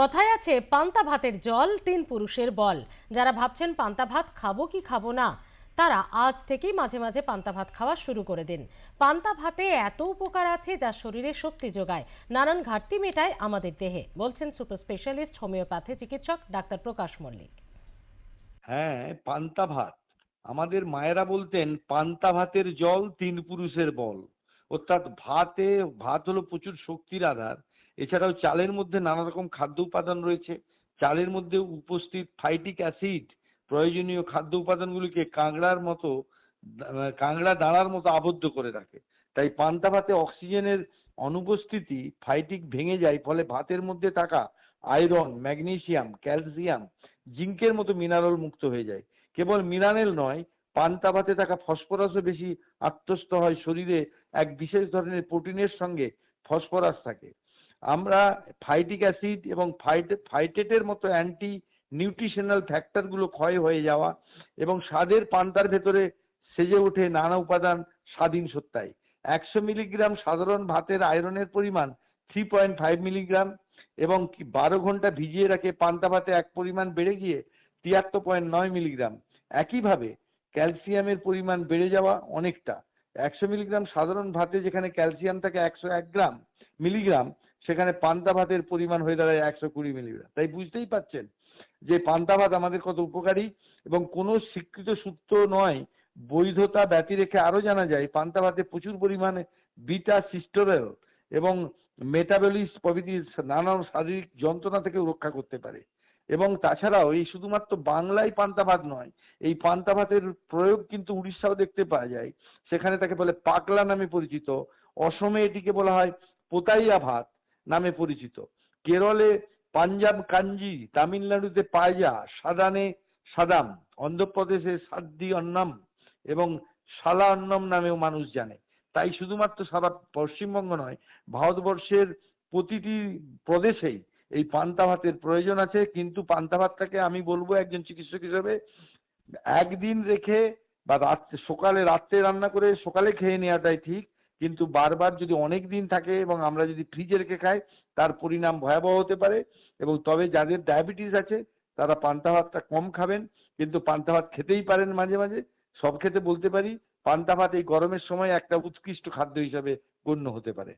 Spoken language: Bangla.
কথায় আছে পান্তা ভাতের জল তিন পুরুষের বল। যারা ভাবছেন পান্তা ভাত খাবো কি খাবো না, তারা আজ থেকেই মাঝে মাঝে পান্তা ভাত খাওয়া শুরু করে দিন। পান্তা ভাতে এত উপকার আছে যা শরীরে শক্তি যোগায়, নানান ঘাটতি মেটায় আমাদের দেহে, বলছেন সুপার স্পেশালিস্ট হোমিওপ্যাথি চিকিৎসক ডাক্তার প্রকাশ মল্লিক। হ্যাঁ, পান্তা ভাত। আমাদের মায়েরা বলতেন পান্তা ভাতের জল তিন পুরুষের বল। অর্থাৎ ভাত হলো প্রচুর শক্তির আধার। এছাড়াও চালের মধ্যে নানা রকম খাদ্য উপাদান রয়েছে। চালের মধ্যে উপস্থিত ফাইটিক অ্যাসিড প্রয়োজনীয় খাদ্য উপাদানগুলিকে কাংড়া দাঁড়ার মতো আবদ্ধ করে রাখে। তাই পান্তা ভাতে অক্সিজেনের অনুপস্থিতি ফাইটিক ভেঙে যায়, ফলে ভাতের মধ্যে থাকা আয়রন, ম্যাগনেসিয়াম, ক্যালসিয়াম, জিঙ্কের মতো মিনারেল মুক্ত হয়ে যায়। কেবল মিনারেল নয়, পান্তা ভাতে থাকা ফসফরাসও বেশি আত্মস্থ হয় শরীরে। এক বিশেষ ধরনের প্রোটিনের সঙ্গে ফসফরাস থাকে। আমরা ফাইটিক অ্যাসিড এবং ফাইটেটের মতো অ্যান্টি নিউট্রিশনাল ফ্যাক্টরগুলো ক্ষয় হয়ে যাওয়া এবং স্বাদের পান্তার ভেতরে সেজে ওঠে নানা উপাদান স্বাধীন সত্তায়। 100 মিলিগ্রাম সাধারণ ভাতের আয়রনের পরিমাণ 3.5 মিলিগ্রাম, এবং 12 ঘন্টা ভিজিয়ে রাখে পান্তা ভাতে এক পরিমাণ বেড়ে গিয়ে 73.9 মিলিগ্রাম। একইভাবে ক্যালসিয়ামের পরিমাণ বেড়ে যাওয়া অনেকটা। 100 মিলিগ্রাম সাধারণ ভাতে যেখানে ক্যালসিয়াম থাকে 101 মিলিগ্রাম, সেখানে পান্তা ভাতের পরিমাণ হয়ে দাঁড়ায় 120 মিলিগ্রাম। তাই বুঝতেই পাচ্ছেন যে পান্তা ভাত আমাদের কত উপকারী। এবং কোনো স্বীকৃত সূত্র নয়, বৈধতা ব্যতি রেখে আরো জানা যায় পান্তা ভাতে প্রচুর পরিমাণে বিটা সিস্টোরেল এবং মেটাবলিস প্রভৃতি নানান শারীরিক যন্ত্রণা থেকে রক্ষা করতে পারে। এবং তাছাড়াও এই শুধুমাত্র বাংলায় পান্তা ভাত নয়, এই পান্তা ভাতের প্রয়োগ কিন্তু উড়িষ্যাও দেখতে পাওয়া যায়। সেখানে তাকে বলে পাকলা নামে পরিচিত। অসমে এটিকে বলা হয় পোতাইয়া ভাত নামে পরিচিত। কেরলে পাঞ্জাব কাঞ্জি, তামিলনাড়ুতে পায়জা, সাদানে সাদাম, অন্ধ্রপ্রদেশে সাদ্দি অন্নম এবং শালা অন্নম নামেও মানুষ জানে। তাই শুধুমাত্র সারা পশ্চিমবঙ্গ নয়, ভারতবর্ষের প্রতিটি প্রদেশেই এই পান্তা ভাতের প্রয়োজন আছে। কিন্তু পান্তা ভাতটাকে আমি বলবো একজন চিকিৎসক হিসেবে, একদিন রেখে বা রাত্রে রান্না করে সকালে খেয়ে নেওয়াটাই ঠিক। কিন্তু বারবার যদি অনেক দিন থাকে এবং আমরা যদি ফ্রিজে রেখে খাই, তার পরিণাম ভয়াবহ হতে পারে। এবং তবে যাদের ডায়াবেটিস আছে তারা পান্তা ভাতটা কম খাবেন, কিন্তু পান্তা ভাত খেতেই পারেন মাঝে মাঝে। সব ক্ষেত্রে বলতে পারি পান্তা ভাত এই গরমের সময় একটা উৎকৃষ্ট খাদ্য হিসাবে গণ্য হতে পারে।